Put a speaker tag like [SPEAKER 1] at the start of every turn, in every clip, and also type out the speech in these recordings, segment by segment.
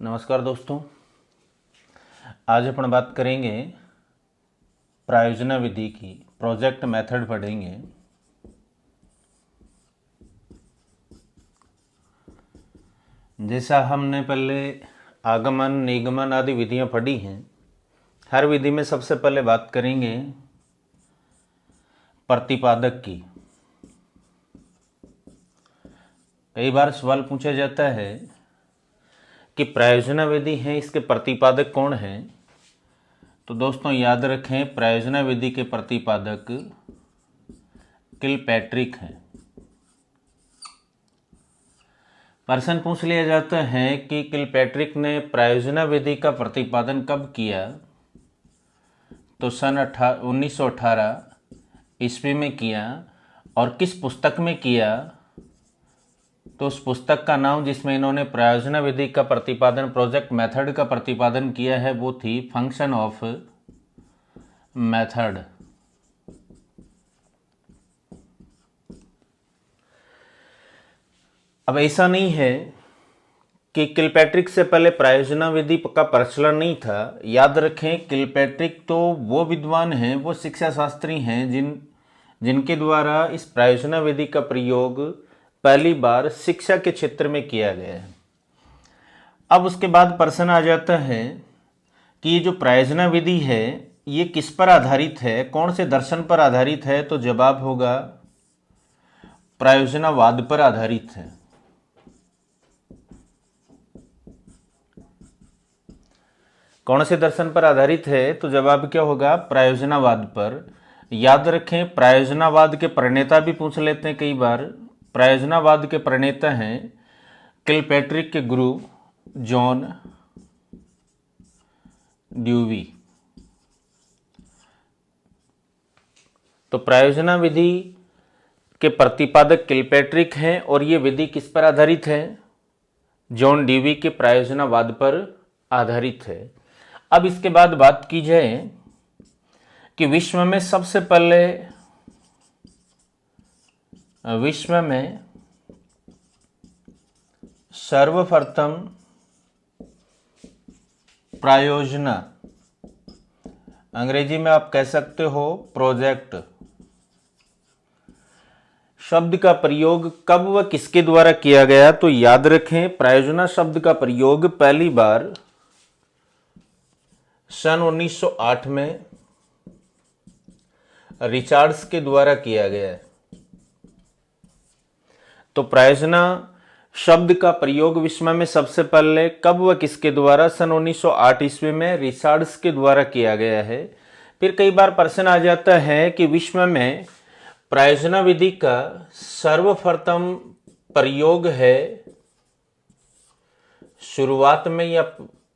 [SPEAKER 1] नमस्कार दोस्तों, आज अपन बात करेंगे प्रायोजना विधि की। प्रोजेक्ट मेथड पढ़ेंगे। जैसा हमने पहले आगमन, निगमन आदि विधियां पढ़ी हैं, हर विधि में सबसे पहले बात करेंगे प्रतिपादक की। कई बार सवाल पूछा जाता है कि प्रयोजना विधि है, इसके प्रतिपादक कौन हैं। तो दोस्तों याद रखें, प्रयोजना विधि के प्रतिपादक किलपैट्रिक हैं। प्रश्न पूछ लिया जाता है कि किलपैट्रिक ने प्रयोजना विधि का प्रतिपादन कब किया। तो सन 1918 ईस्वी में किया। और किस पुस्तक में किया। तो उस पुस्तक का नाम जिसमें इन्होंने प्रयोजना विधि का प्रतिपादन, प्रोजेक्ट मेथड का प्रतिपादन किया है, वो थी फंक्शन ऑफ मेथड। अब ऐसा नहीं है कि किलपैट्रिक से पहले प्रयोजना विधि का प्रचलन नहीं था। याद रखें, किलपैट्रिक तो वो विद्वान हैं, वो शिक्षा शास्त्री हैं जिनके द्वारा इस प्रयोजना विधि का प्रयोग पहली बार शिक्षा के क्षेत्र में किया गया है। अब उसके बाद प्रश्न आ जाता है कि ये जो प्रयोजना विधि है ये किस पर आधारित है, कौन से दर्शन पर आधारित है। तो जवाब होगा प्रयोजनावाद पर आधारित है। कौन से दर्शन पर आधारित है। तो जवाब क्या होगा, प्रयोजनावाद पर। याद रखें, प्रयोजनावाद के प्रणेता भी पूछ लेते हैं कई बार। प्रयोजनावाद के प्रणेता हैं किलपैट्रिक के गुरु जॉन ड्यूवी। तो प्रयोजना विधि के प्रतिपादक किलपैट्रिक हैं और ये विधि किस पर आधारित है, जॉन ड्यूवी के प्रयोजनावाद पर आधारित है। अब इसके बाद बात की जाए कि विश्व में सर्वप्रथम प्रायोजना, अंग्रेजी में आप कह सकते हो प्रोजेक्ट, शब्द का प्रयोग कब व किसके द्वारा किया गया। तो याद रखें, प्रायोजना शब्द का प्रयोग पहली बार सन 1908 में रिचार्ड्स के द्वारा किया गया है। तो प्रयोजना शब्द का प्रयोग विश्व में सबसे पहले कब व किसके द्वारा, सन 1908 ईस्वी में रिचार्ड्स के द्वारा किया गया है। फिर कई बार प्रश्न आ जाता है कि विश्व में प्रयोजना विधि का सर्वप्रथम प्रयोग है, शुरुआत में या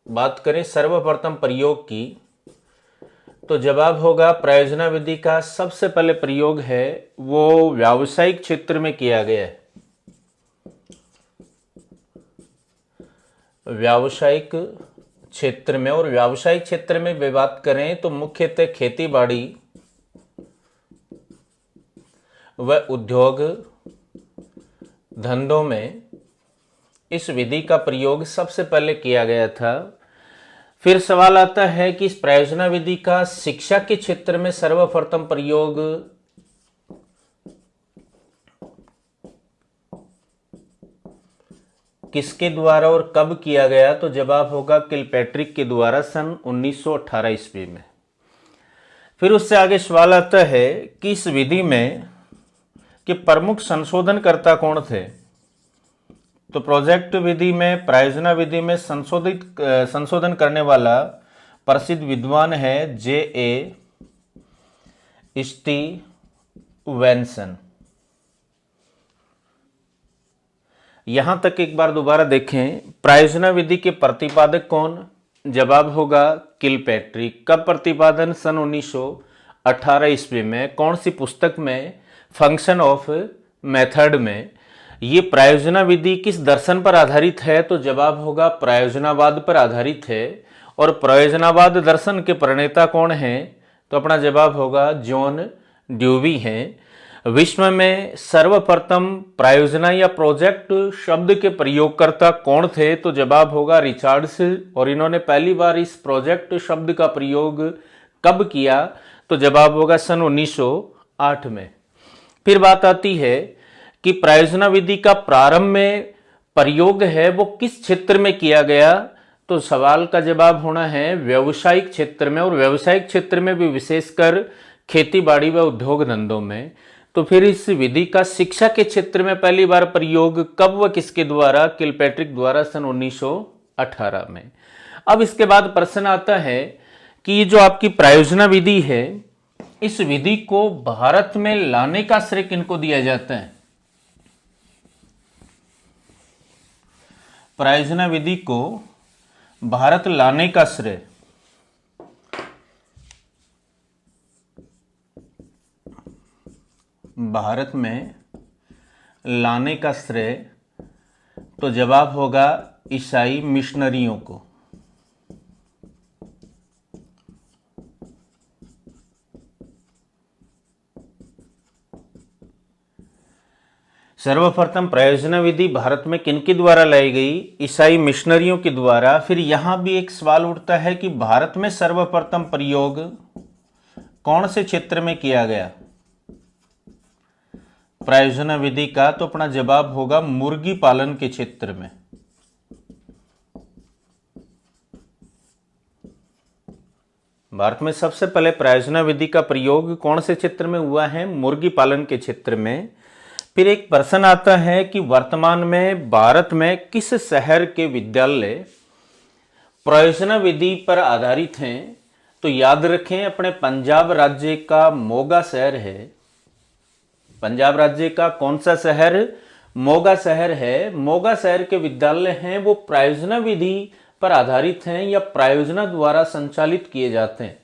[SPEAKER 1] बात करें सर्वप्रथम प्रयोग की, तो जवाब होगा प्रयोजना विधि का सबसे पहले प्रयोग है वो व्यावसायिक क्षेत्र में किया गया है। व्यावसायिक क्षेत्र में, और व्यावसायिक क्षेत्र में वे बात करें तो मुख्यतः खेती बाड़ी व उद्योग धंधों में इस विधि का प्रयोग सबसे पहले किया गया था। फिर सवाल आता है कि इस प्रयोजना विधि का शिक्षा के क्षेत्र में सर्वप्रथम प्रयोग किसके द्वारा और कब किया गया। तो जवाब होगा किलपैट्रिक के द्वारा सन 1918 ईस्वी में। फिर उससे आगे सवाल आता है कि इस विधि में के प्रमुख संशोधनकर्ता कौन थे। तो प्रोजेक्ट विधि में, प्रयोजना विधि में संशोधन करने वाला प्रसिद्ध विद्वान है J.A. स्टीवेंसन। यहां तक एक बार दोबारा देखें, प्रयोजना विधि के प्रतिपादक कौन। जवाब होगा किलपैट्रिक। कब प्रतिपादन, सन 1918 ईस्वी में। कौन सी पुस्तक में, फंक्शन ऑफ मेथड में। ये प्रयोजना विधि किस दर्शन पर आधारित है। तो जवाब होगा प्रयोजनावाद पर आधारित है। और प्रयोजनावाद दर्शन के प्रणेता कौन हैं। तो अपना जवाब होगा जॉन ड्यूवी हैं। विश्व में सर्वप्रथम प्रायोजना या प्रोजेक्ट शब्द के प्रयोगकर्ता कौन थे? तो जवाब होगा रिचर्ड्स। और इन्होंने पहली बार इस प्रोजेक्ट शब्द का प्रयोग कब किया? तो जवाब होगा सन 1908 में। फिर बात आती है कि प्रायोजना विधि का प्रारंभ में प्रयोग है वो किस क्षेत्र में किया गया? तो सवाल का जवाब होना है व्यावसायिक क्षेत्र में, और व्यावसायिक क्षेत्र में भी विशेषकर खेती बाड़ी व उद्योग धंधों में। तो फिर इस विधि का शिक्षा के क्षेत्र में पहली बार प्रयोग कब व किसके द्वारा? किलपैट्रिक द्वारा सन 1918 में। अब इसके बाद प्रश्न आता है कि ये जो आपकी प्रायोजना विधि है, इस विधि को भारत में लाने का श्रेय किनको दिया जाता है? प्रायोजना विधि को भारत लाने का श्रेय भारत में लाने का श्रेय तो जवाब होगा ईसाई मिशनरियों को। सर्वप्रथम प्रायोजना विधि भारत में किनके द्वारा लाई गई? ईसाई मिशनरियों के द्वारा। फिर यहां भी एक सवाल उठता है कि भारत में सर्वप्रथम प्रयोग कौन से क्षेत्र में किया गया प्रायोजना विधि का? तो अपना जवाब होगा मुर्गी पालन के क्षेत्र में। भारत में सबसे पहले प्रायोजना विधि का प्रयोग कौन से क्षेत्र में हुआ है? मुर्गी पालन के क्षेत्र में। फिर एक प्रश्न आता है कि वर्तमान में भारत में किस शहर के विद्यालय प्रायोजना विधि पर आधारित हैं? तो याद रखें अपने पंजाब राज्य का मोगा शहर है। पंजाब राज्य का कौन सा शहर? मोगा शहर है। मोगा शहर के विद्यालय हैं वो प्रायोजना विधि पर आधारित हैं या प्रायोजना द्वारा संचालित किए जाते हैं।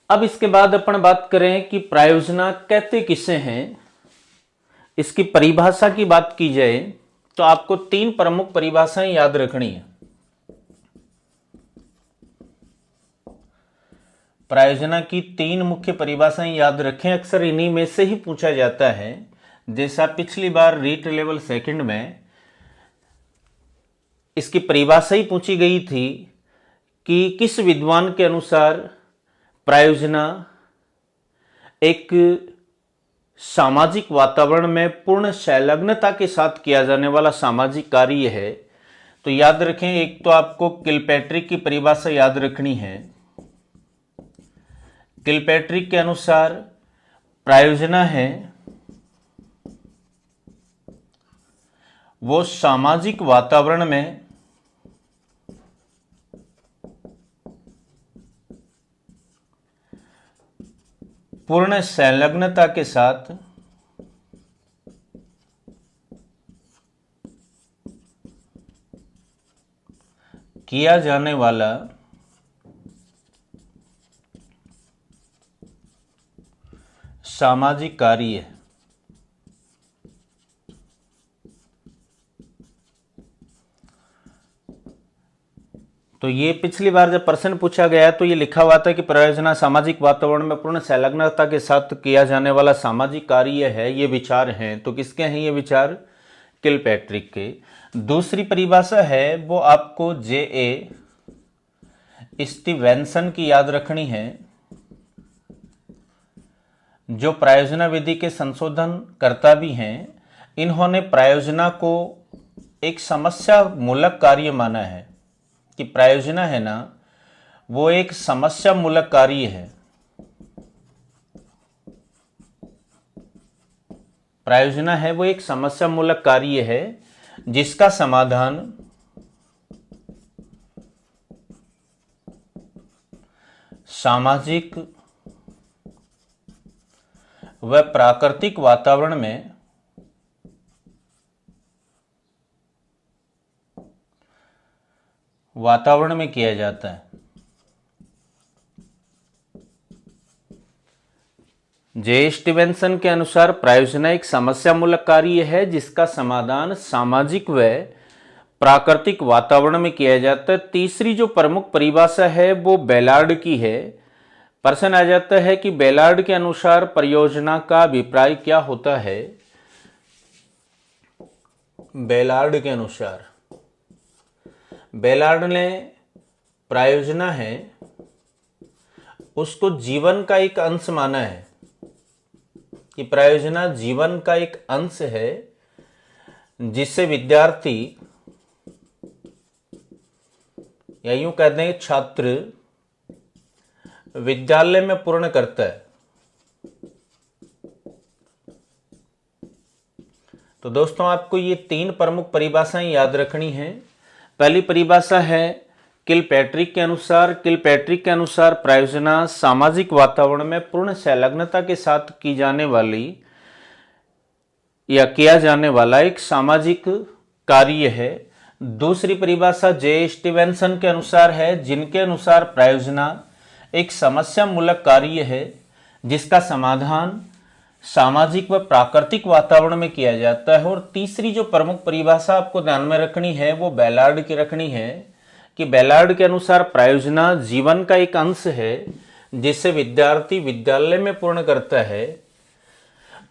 [SPEAKER 1] अब इसके बाद अपन बात करें कि प्रायोजना कहते किसे हैं। इसकी परिभाषा की बात की जाए तो आपको 3 प्रमुख परिभाषाएं याद रखनी है। प्रायोजना की 3 मुख्य परिभाषाएं याद रखें, अक्सर इन्हीं में से ही पूछा जाता है। जैसा पिछली बार रीट लेवल सेकंड में इसकी परिभाषा ही पूछी गई थी कि किस विद्वान के अनुसार प्रायोजना एक सामाजिक वातावरण में पूर्ण संलग्नता के साथ किया जाने वाला सामाजिक कार्य है। तो याद रखें, एक तो आपको किलपैट्रिक की परिभाषा याद रखनी है। किलपैट्रिक के अनुसार प्रायोजना है वो सामाजिक वातावरण में पूर्ण संलग्नता के साथ किया जाने वाला सामाजिक कार्य है। तो ये पिछली बार जब प्रश्न पूछा गया तो ये लिखा हुआ था कि प्रायोजना सामाजिक वातावरण में पूर्ण संलग्नता के साथ किया जाने वाला सामाजिक कार्य है। ये विचार हैं, तो किसके हैं ये विचार? किलपैट्रिक के। दूसरी परिभाषा है वो आपको J.A. स्टीवेंसन की याद रखनी है, जो प्रायोजना विधि के संशोधन करता भी हैं। इन्होंने प्रायोजना को एक समस्या मूलक कार्य माना है कि प्रायोजना है ना वो एक समस्या मूलक कार्य है। प्रायोजना है वो एक समस्या मूलक कार्य है जिसका समाधान सामाजिक व प्राकृतिक वातावरण में किया जाता है। जे स्टीवेंसन के अनुसार प्रायोजना एक समस्या मूलक कार्य है जिसका समाधान सामाजिक व प्राकृतिक वातावरण में किया जाता है। तीसरी जो प्रमुख परिभाषा है वो बेलार्ड की है। प्रश्न आ जाता है कि बेलार्ड के अनुसार परियोजना का अभिप्राय क्या होता है। बेलार्ड के अनुसार, बेलार्ड ने परियोजना है उसको जीवन का एक अंश माना है, कि परियोजना जीवन का एक अंश है जिससे विद्यार्थी या यूं कहते हैं छात्र विद्यालय में पूर्ण करता है। तो दोस्तों आपको ये 3 प्रमुख परिभाषाएं याद रखनी है। पहली परिभाषा है किलपैट्रिक के अनुसार। किलपैट्रिक के अनुसार परियोजना सामाजिक वातावरण में पूर्ण संलग्नता के साथ की जाने वाली या किया जाने वाला एक सामाजिक कार्य है। दूसरी परिभाषा जे स्टीवेंसन के अनुसार है, जिनके अनुसार परियोजना एक समस्या मूलक कार्य है जिसका समाधान सामाजिक व प्राकृतिक वातावरण में किया जाता है। और तीसरी जो प्रमुख परिभाषा आपको ध्यान में रखनी है वो बेलार्ड की रखनी है, कि बेलार्ड के अनुसार परियोजना जीवन का एक अंश है जिसे विद्यार्थी विद्यालय में पूर्ण करता है।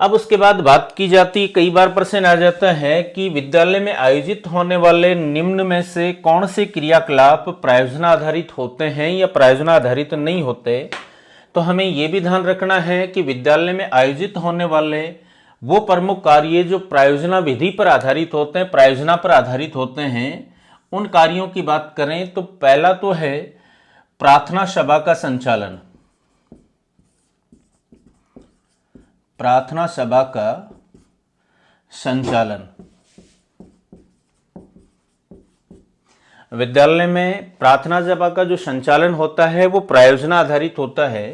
[SPEAKER 1] अब उसके बाद बात की जाती, कई बार प्रश्न आ जाता है कि विद्यालय में आयोजित होने वाले निम्न में से कौन से क्रियाकलाप परियोजना आधारित होते हैं या परियोजना आधारित नहीं होते। तो हमें यह भी ध्यान रखना है कि विद्यालय में आयोजित होने वाले वो प्रमुख कार्य जो परियोजना विधि पर आधारित होते हैं, परियोजना पर आधारित होते हैं, उन कार्यों की बात करें तो पहला तो है प्रार्थना सभा का संचालन। प्रार्थना सभा का संचालन, विद्यालय में प्रार्थना सभा का जो संचालन होता है वो परियोजना आधारित होता है।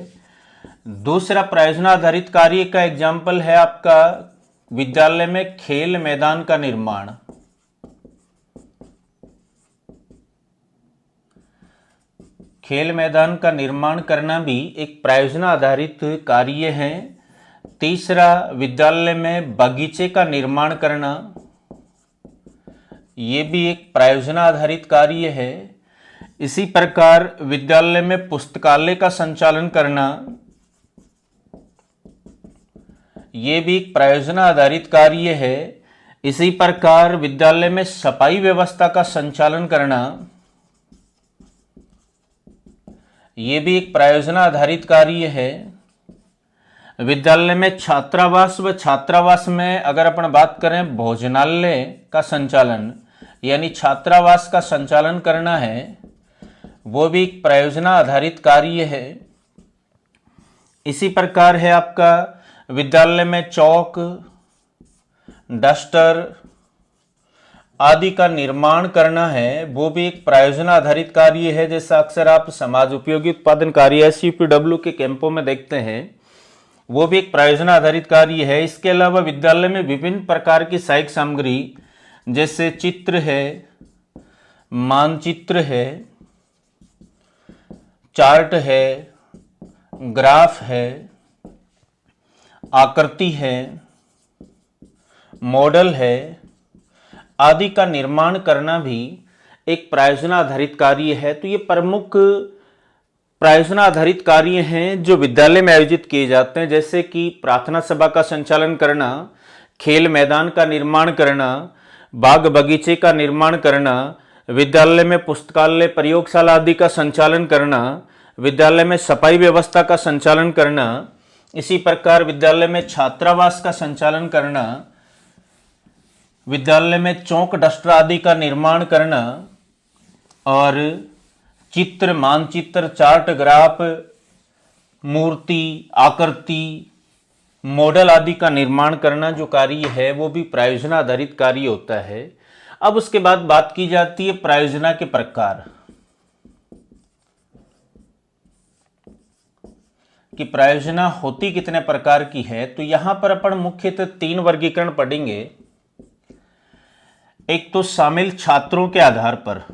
[SPEAKER 1] दूसरा परियोजना आधारित कार्य का एग्जाम्पल है आपका विद्यालय में खेल मैदान का निर्माण। खेल मैदान का निर्माण करना भी एक परियोजना आधारित कार्य है। तीसरा विद्यालय में बगीचे का निर्माण करना, ये भी एक परियोजना आधारित कार्य है। इसी प्रकार विद्यालय में पुस्तकालय का संचालन करना, ये भी एक परियोजना आधारित कार्य है। इसी प्रकार विद्यालय में सफाई व्यवस्था का संचालन करना, ये भी एक परियोजना आधारित कार्य है। विद्यालय में छात्रावास व छात्रावास में अगर अपन बात करें भोजनालय का संचालन यानी छात्रावास का संचालन करना है, वो भी एक परियोजना आधारित कार्य है। इसी प्रकार है आपका विद्यालय में चौक, डस्टर आदि का निर्माण करना है, वो भी एक परियोजना आधारित कार्य है। जैसा अक्सर आप समाज उपयोगी उत्पादन कार्य SUPW के कैंपों में देखते हैं, वो भी एक परियोजना आधारित कार्य है। इसके अलावा विद्यालय में विभिन्न प्रकार की सहायक सामग्री जैसे चित्र है, मानचित्र है, चार्ट है, ग्राफ है, आकृति है, मॉडल है आदि का निर्माण करना भी एक परियोजना आधारित कार्य है। तो ये प्रमुख परियोजना आधारित कार्य हैं जो विद्यालय में आयोजित किए जाते हैं, जैसे कि प्रार्थना सभा का संचालन करना, खेल मैदान का निर्माण करना, बाग बगीचे का निर्माण करना, विद्यालय में पुस्तकालय प्रयोगशाला आदि का संचालन करना, विद्यालय में सफाई व्यवस्था का संचालन करना, इसी प्रकार विद्यालय में छात्रावास का संचालन करना, विद्यालय में चौक डस्टर आदि का निर्माण करना और चित्र, मानचित्र, चार्ट, ग्राफ, मूर्ति, आकृति, मॉडल आदि का निर्माण करना जो कार्य है वो भी परियोजना आधारित कार्य होता है। अब उसके बाद बात की जाती है परियोजना के प्रकार, कि परियोजना होती कितने प्रकार की है। तो यहां पर अपन मुख्यतः 3 वर्गीकरण पढ़ेंगे। एक तो शामिल छात्रों के आधार पर,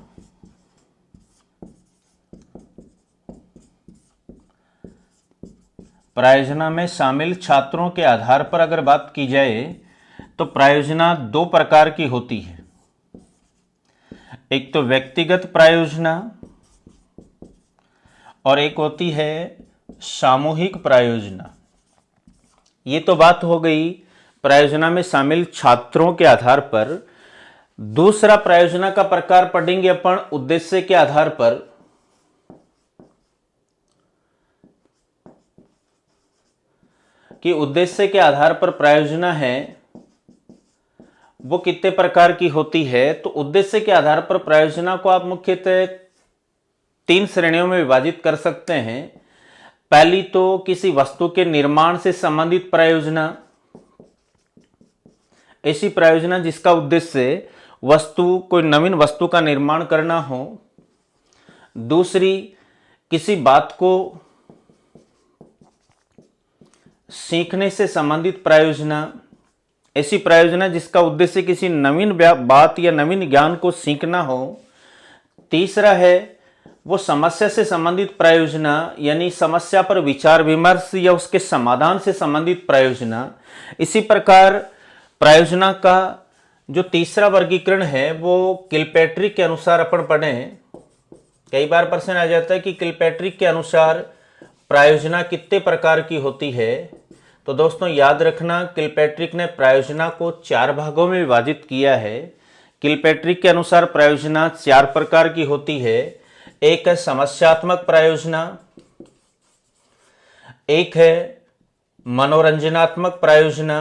[SPEAKER 1] परियोजना में शामिल छात्रों के आधार पर अगर बात की जाए तो परियोजना 2 प्रकार की होती है। एक तो व्यक्तिगत परियोजना और एक होती है सामूहिक प्रायोजना। ये तो बात हो गई प्रायोजना में शामिल छात्रों के आधार पर। दूसरा प्रायोजना का प्रकार पढ़ेंगे अपन उद्देश्य के आधार पर। कि उद्देश्य के आधार पर प्रायोजना है वो कितने प्रकार की होती है। तो उद्देश्य के आधार पर प्रायोजना को आप मुख्यतः 3 श्रेणियों में विभाजित कर सकते हैं। पहली तो किसी वस्तु के निर्माण से संबंधित प्रायोजना, ऐसी प्रायोजना जिसका उद्देश्य कोई नवीन वस्तु का निर्माण करना हो। दूसरी, किसी बात को सीखने से संबंधित प्रायोजना, ऐसी प्रायोजना जिसका उद्देश्य किसी नवीन बात या नवीन ज्ञान को सीखना हो। तीसरा है वो समस्या से संबंधित प्रायोजना, यानी समस्या पर विचार विमर्श या उसके समाधान से संबंधित प्रायोजना। इसी प्रकार प्रायोजना का जो तीसरा वर्गीकरण है वो किलपैट्रिक के अनुसार अपन पढ़ें। कई बार प्रश्न आ जाता है कि किलपैट्रिक के अनुसार प्रायोजना कितने प्रकार की होती है। तो दोस्तों याद रखना, किलपैट्रिक ने प्रायोजना को 4 भागों में विभाजित किया है। किलपैट्रिक के अनुसार प्रायोजना 4 प्रकार की होती है। एक है समस्यात्मक प्रायोजना, एक है मनोरंजनात्मक प्रायोजना,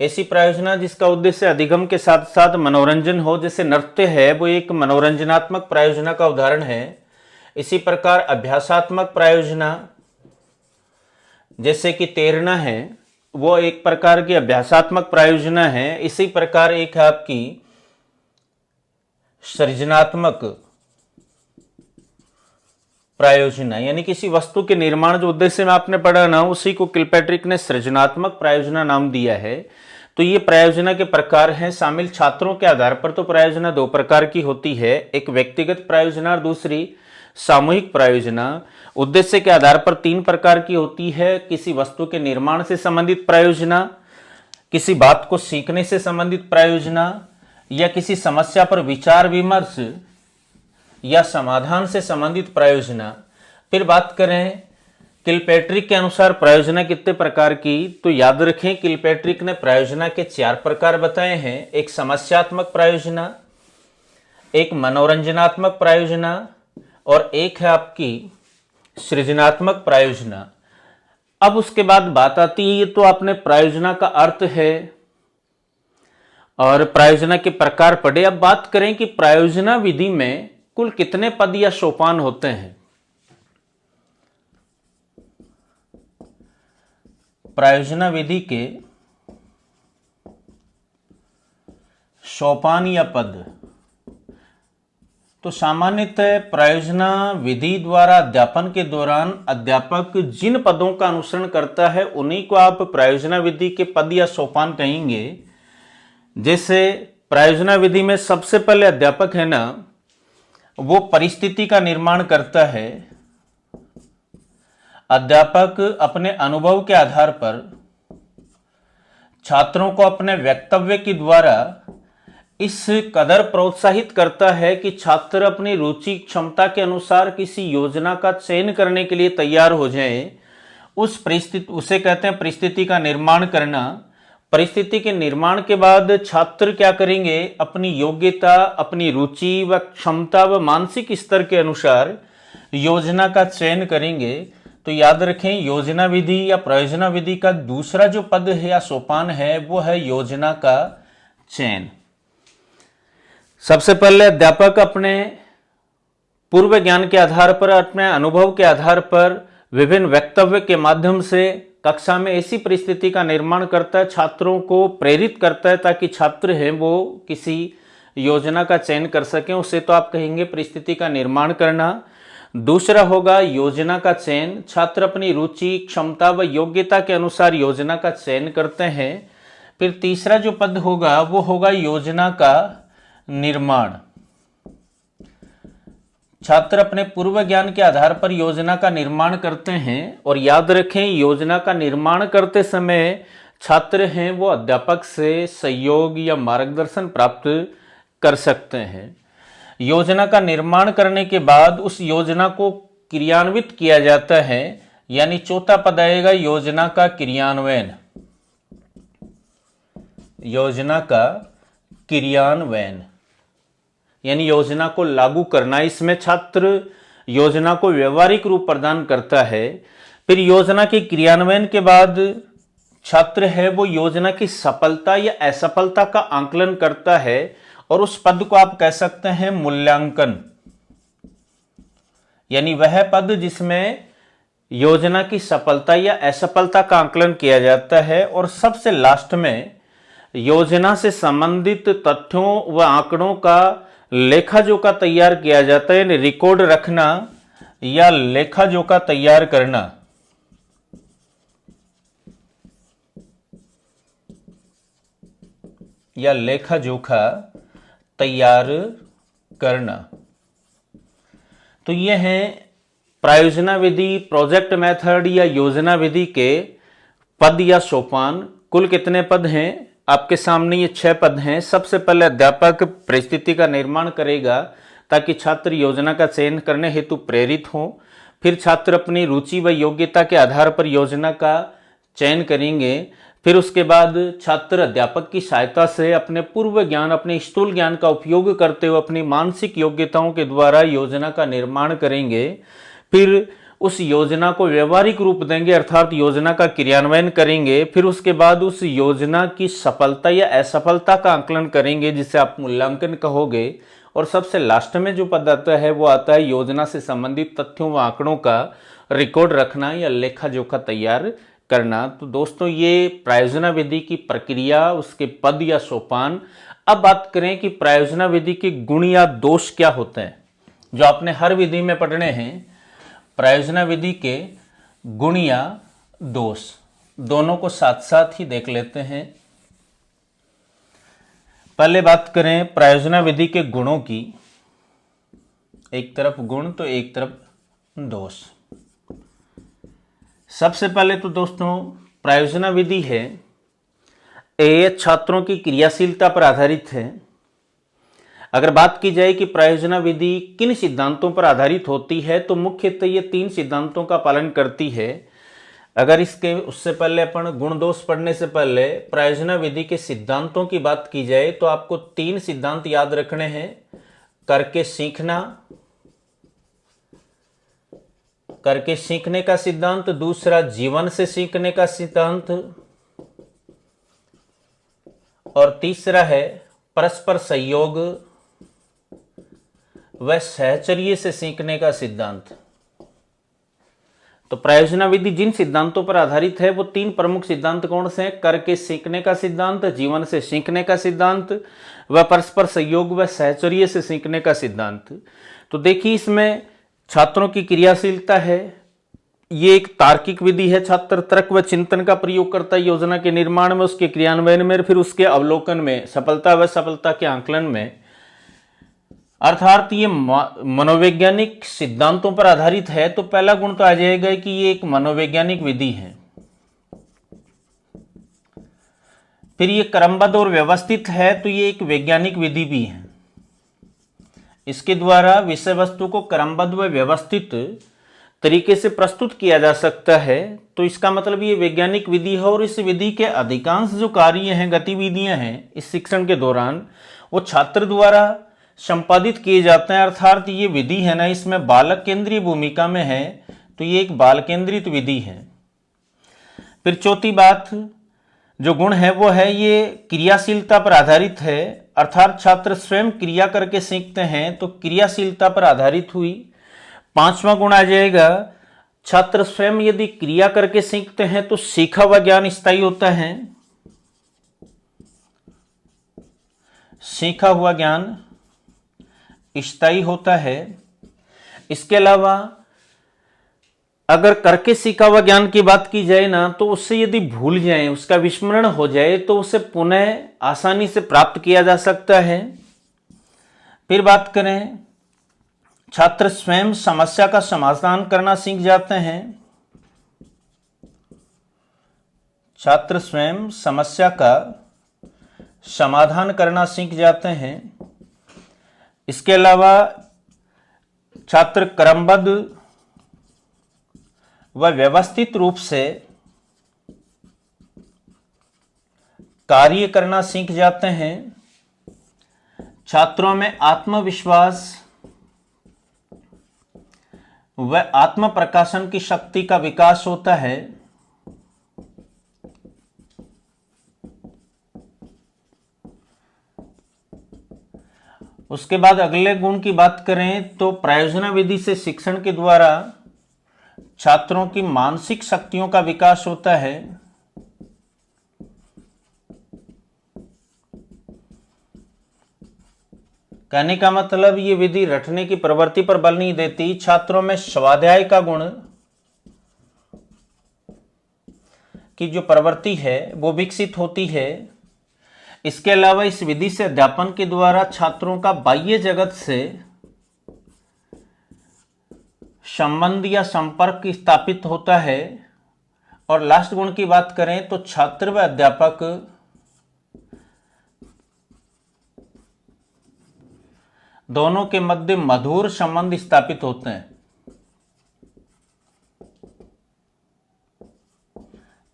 [SPEAKER 1] ऐसी प्रायोजना जिसका उद्देश्य अधिगम के साथ साथ मनोरंजन हो, जैसे नृत्य है वो एक मनोरंजनात्मक प्रायोजना का उदाहरण है। इसी प्रकार अभ्यासात्मक प्रायोजना जैसे कि तैरना है वो एक प्रकार की अभ्यासात्मक प्रायोजना है। इसी प्रकार एक है आपकी सृजनात्मक प्रायोजना, यानी किसी वस्तु के निर्माण जो उद्देश्य में आपने पढ़ा ना, उसी को किलपैट्रिक ने सृजनात्मक प्रायोजना नाम दिया है। तो ये प्रायोजना के प्रकार हैं। शामिल छात्रों के आधार पर तो प्रायोजना 2 प्रकार की होती है, एक व्यक्तिगत प्रायोजना और दूसरी सामूहिक प्रायोजना। उद्देश्य के आधार पर 3 प्रकार की होती है, किसी वस्तु के निर्माण से संबंधित प्रायोजना, किसी बात को सीखने से संबंधित प्रायोजना, या किसी समस्या पर विचार विमर्श या समाधान से संबंधित प्रायोजना। फिर बात करें किलपैट्रिक के अनुसार प्रायोजना कितने प्रकार की, तो याद रखें किलपैट्रिक ने प्रायोजना के 4 प्रकार बताए हैं। एक समस्यात्मक प्रायोजना, एक मनोरंजनात्मक प्रायोजना और एक है आपकी सृजनात्मक प्रायोजना। अब उसके बाद बात आती है, ये तो आपने प्रायोजना का अर्थ है और प्रायोजना के प्रकार पढ़े। अब बात करें कि प्रायोजना विधि में कुल कितने पद या सोपान होते हैं। प्रायोजना विधि के सोपान या पद, तो सामान्यतः प्रायोजना विधि द्वारा अध्यापन के दौरान अध्यापक जिन पदों का अनुसरण करता है उन्हीं को आप प्रायोजना विधि के पद या सोपान कहेंगे। जैसे प्रायोजना विधि में सबसे पहले अध्यापक है ना, वो परिस्थिति का निर्माण करता है। अध्यापक अपने अनुभव के आधार पर छात्रों को अपने वक्तव्य के द्वारा इस कदर प्रोत्साहित करता है कि छात्र अपनी रुचि क्षमता के अनुसार किसी योजना का चयन करने के लिए तैयार हो जाएं। उसे कहते हैं परिस्थिति का निर्माण करना। परिस्थिति के निर्माण के बाद छात्र क्या करेंगे, अपनी योग्यता, अपनी रुचि व क्षमता व मानसिक स्तर के अनुसार योजना का चयन करेंगे। तो याद रखें, योजना विधि या प्रायोजना विधि का दूसरा जो पद है या सोपान है वो है योजना का चयन। सबसे पहले अध्यापक अपने पूर्व ज्ञान के आधार पर, अपने अनुभव के आधार पर विभिन्न वक्तव्य के माध्यम से कक्षा में ऐसी परिस्थिति का निर्माण करता है, छात्रों को प्रेरित करता है ताकि छात्र हैं वो किसी योजना का चयन कर सकें। उसे तो आप कहेंगे परिस्थिति का निर्माण करना। दूसरा होगा योजना का चयन। छात्र अपनी रुचि क्षमता व योग्यता के अनुसार योजना का चयन करते हैं। फिर तीसरा जो पद होगा वो होगा योजना का निर्माण। छात्र अपने पूर्व ज्ञान के आधार पर योजना का निर्माण करते हैं। और याद रखें, योजना का निर्माण करते समय छात्र हैं वो अध्यापक से सहयोग या मार्गदर्शन प्राप्त कर सकते हैं। योजना का निर्माण करने के बाद उस योजना को क्रियान्वित किया जाता है, यानी चौथा पद आएगा योजना का क्रियान्वयन। योजना का क्रियान्वयन यानी योजना को लागू करना। इसमें छात्र योजना को व्यवहारिक रूप प्रदान करता है। फिर योजना के क्रियान्वयन के बाद छात्र है वो योजना की सफलता या असफलता का आंकलन करता है, और उस पद को आप कह सकते हैं मूल्यांकन। यानी वह पद जिसमें योजना की सफलता या असफलता का आंकलन किया जाता है। और सबसे लास्ट में योजना से संबंधित तथ्यों व आंकड़ों का लेखा जोखा तैयार किया जाता है, यानी रिकॉर्ड रखना या लेखा जोखा तैयार करना। या लेखा जोखा तैयार करना। तो यह है प्रायोजना विधि, प्रोजेक्ट मेथड या योजना विधि के पद या सोपान। कुल कितने पद हैं आपके सामने? ये 6 पद हैं। सबसे पहले अध्यापक परिस्थिति का निर्माण करेगा ताकि छात्र योजना का चयन करने हेतु प्रेरित हों। फिर छात्र अपनी रुचि व योग्यता के आधार पर योजना का चयन करेंगे। फिर उसके बाद छात्र अध्यापक की सहायता से अपने पूर्व ज्ञान, अपने स्थूल ज्ञान का उपयोग करते हुए अपनी मानसिक योग्यताओं के द्वारा योजना का निर्माण करेंगे। फिर उस योजना को व्यवहारिक रूप देंगे, अर्थात योजना का क्रियान्वयन करेंगे। फिर उसके बाद उस योजना की सफलता या असफलता का आंकलन करेंगे, जिसे आप मूल्यांकन कहोगे। और सबसे लास्ट में जो पद आता है वो आता है योजना से संबंधित तथ्यों व आंकड़ों का रिकॉर्ड रखना या लेखा जोखा तैयार करना। तो दोस्तों ये प्रायोजना विधि की प्रक्रिया, उसके पद या सोपान। अब बात करें कि प्रायोजना विधि के गुण या दोष क्या होते हैं, जो आपने हर विधि में पढ़ने हैं। प्रायोजना विधि के गुण या दोष दोनों को साथ साथ ही देख लेते हैं। पहले बात करें प्रायोजना विधि के गुणों की। एक तरफ गुण तो एक तरफ दोष। सबसे पहले तो दोस्तों प्रायोजना विधि है ये छात्रों की क्रियाशीलता पर आधारित है। अगर बात की जाए कि प्रायोजना विधि किन सिद्धांतों पर आधारित होती है, तो मुख्यतः ये 3 सिद्धांतों का पालन करती है। अगर उससे पहले अपन गुण दोष पढ़ने से पहले प्रायोजना विधि के सिद्धांतों की बात की जाए तो आपको 3 सिद्धांत याद रखने हैं। करके सीखने का सिद्धांत, दूसरा जीवन से सीखने का सिद्धांत, और तीसरा है परस्पर सहयोग व सहचर्य से सीखने का सिद्धांत। तो प्रायोजना विधि जिन सिद्धांतों पर आधारित है वो 3 प्रमुख सिद्धांत कौन से हैं? करके सीखने का सिद्धांत, जीवन से सीखने का सिद्धांत व परस्पर सहयोग व सहचर्य से सीखने का सिद्धांत। तो देखिए इसमें छात्रों की क्रियाशीलता है। ये एक तार्किक विधि है। छात्र तर्क व चिंतन का प्रयोग करता है योजना के निर्माण में, उसके क्रियान्वयन में, फिर उसके अवलोकन में, सफलता व सफलता के आंकलन में। अर्थात ये मनोवैज्ञानिक सिद्धांतों पर आधारित है। तो पहला गुण तो आ जाएगा कि ये एक मनोवैज्ञानिक विधि है। फिर ये क्रमबद्ध और व्यवस्थित है, तो ये एक वैज्ञानिक विधि भी है। इसके द्वारा विषय वस्तु को क्रमबद्ध व व्यवस्थित तरीके से प्रस्तुत किया जा सकता है। तो इसका मतलब ये वैज्ञानिक विधि है। और इस विधि के अधिकांश जो कार्य हैं, गतिविधियां हैं इस शिक्षण के दौरान, वो छात्र द्वारा संपादित किए जाते हैं। अर्थात ये विधि है ना, इसमें बालक केंद्रीय भूमिका में है। तो ये एक बाल केंद्रित विधि है। फिर चौथी बात जो गुण है वो है ये क्रियाशीलता पर आधारित है। अर्थात छात्र स्वयं क्रिया करके सीखते हैं, तो क्रियाशीलता पर आधारित हुई। 5वां गुण आ जाएगा छात्र स्वयं यदि क्रिया करके सीखते हैं तो सीखा हुआ ज्ञान स्थायी होता है। सीखा हुआ ज्ञान स्थायी होता है। इसके अलावा अगर करके सीखा हुआ ज्ञान की बात की जाए ना, तो उससे यदि भूल जाए, उसका विस्मरण हो जाए, तो उसे पुनः आसानी से प्राप्त किया जा सकता है। फिर बात करें छात्र स्वयं समस्या का समाधान करना सीख जाते हैं। छात्र स्वयं समस्या का समाधान करना सीख जाते हैं। इसके अलावा छात्र क्रमबद्ध वह व्यवस्थित रूप से कार्य करना सीख जाते हैं। छात्रों में आत्मविश्वास व आत्म प्रकाशन की शक्ति का विकास होता है। उसके बाद अगले गुण की बात करें तो प्रयोजना विधि से शिक्षण के द्वारा छात्रों की मानसिक शक्तियों का विकास होता है। कहने का मतलब ये विधि रटने की प्रवृत्ति पर बल नहीं देती, छात्रों में स्वाध्याय का गुण की जो प्रवृत्ति है वो विकसित होती है। इसके अलावा इस विधि से अध्यापन के द्वारा छात्रों का बाह्य जगत से संबंध या संपर्क स्थापित होता है। और लास्ट गुण की बात करें तो छात्र व अध्यापक दोनों के मध्य मधुर संबंध स्थापित होते हैं।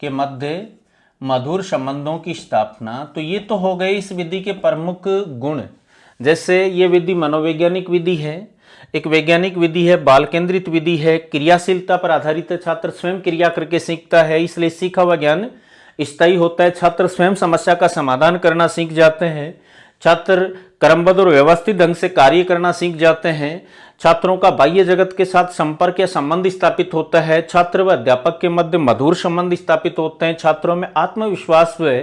[SPEAKER 1] के मध्य मधुर संबंधों की स्थापना। तो ये तो हो गए इस विधि के प्रमुख गुण। जैसे ये विधि मनोवैज्ञानिक विधि है, एक वैज्ञानिक विधि है, बाल केंद्रित विधि है, क्रियाशीलता पर आधारित है, छात्र स्वयं क्रिया करके सीखता है, इसलिए सीखा हुआ ज्ञान स्थायी होता है। छात्र स्वयं समस्या का समाधान करना सीख जाते हैं। छात्र क्रमबद्ध और व्यवस्थित ढंग से कार्य करना सीख जाते हैं। छात्रों का बाह्य जगत के साथ संपर्क या संबंध स्थापित होता है। छात्र व अध्यापक के मध्य मधुर संबंध स्थापित होते हैं। छात्रों में आत्मविश्वास व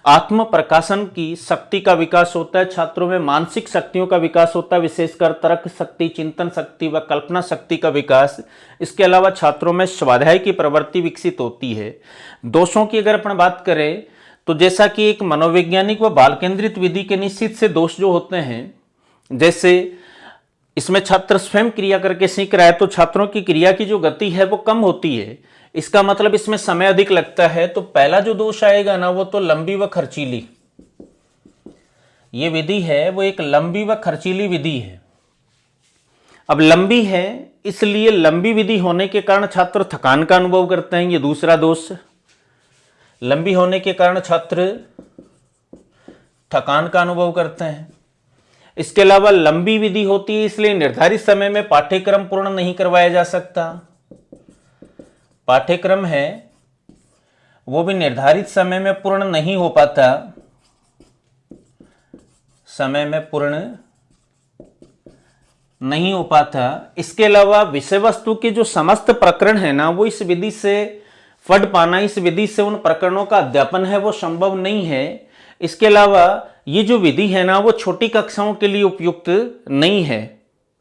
[SPEAKER 1] आत्म प्रकाशन की शक्ति का विकास होता है। छात्रों में मानसिक शक्तियों का विकास होता है, विशेषकर तर्क शक्ति, चिंतन शक्ति व कल्पना शक्ति का विकास। इसके अलावा छात्रों में स्वाध्याय की प्रवृत्ति विकसित होती है। दोषों की अगर अपन बात करें तो जैसा कि एक मनोवैज्ञानिक व बाल केंद्रित विधि के निश्चित से दोष जो होते हैं, जैसे इसमें छात्र स्वयं क्रिया करके सीख रहा है तो छात्रों की क्रिया की जो गति है वो कम होती है। इसका मतलब इसमें समय अधिक लगता है। तो पहला जो दोष आएगा ना वो तो लंबी व खर्चीली। ये विधि है वो एक लंबी व खर्चीली विधि है। अब लंबी है इसलिए लंबी विधि होने के कारण छात्र थकान का अनुभव करते हैं, ये दूसरा दोष। लंबी होने के कारण छात्र थकान का अनुभव करते हैं। इसके अलावा लंबी विधि होती है इसलिए निर्धारित समय में पाठ्यक्रम पूर्ण नहीं करवाया जा सकता। पाठ्यक्रम है वो भी निर्धारित समय में पूर्ण नहीं हो पाता, समय में पूर्ण नहीं हो पाता। इसके अलावा विषय वस्तु के जो समस्त प्रकरण है ना वो इस विधि से पढ़ पाना, इस विधि से उन प्रकरणों का अध्यापन है वो संभव नहीं है। इसके अलावा ये जो विधि है ना वो छोटी कक्षाओं के लिए उपयुक्त नहीं है,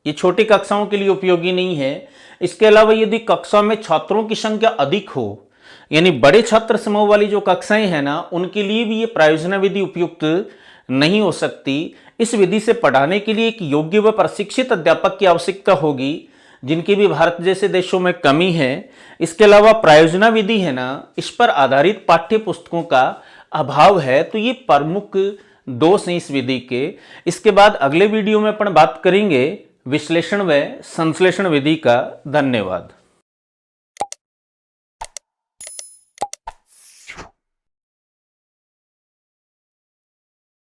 [SPEAKER 1] ये छोटी कक्षाओं के लिए उपयोगी नहीं है। इसके अलावा यदि कक्षा में छात्रों की संख्या अधिक हो, यानी बड़े छात्र समूह वाली जो कक्षाएं हैं ना उनके लिए भी ये प्रयोजना विधि उपयुक्त नहीं हो सकती। इस विधि से पढ़ाने के लिए एक योग्य व प्रशिक्षित अध्यापक की आवश्यकता होगी, जिनकी भी भारत जैसे देशों में कमी है। इसके अलावा प्रयोजना विधि है ना इस पर आधारित पाठ्य पुस्तकों का अभाव है। तो ये प्रमुख दोष हैं इस विधि के। इसके बाद अगले वीडियो में अपन बात करेंगे विश्लेषण व संश्लेषण विधि का। धन्यवाद।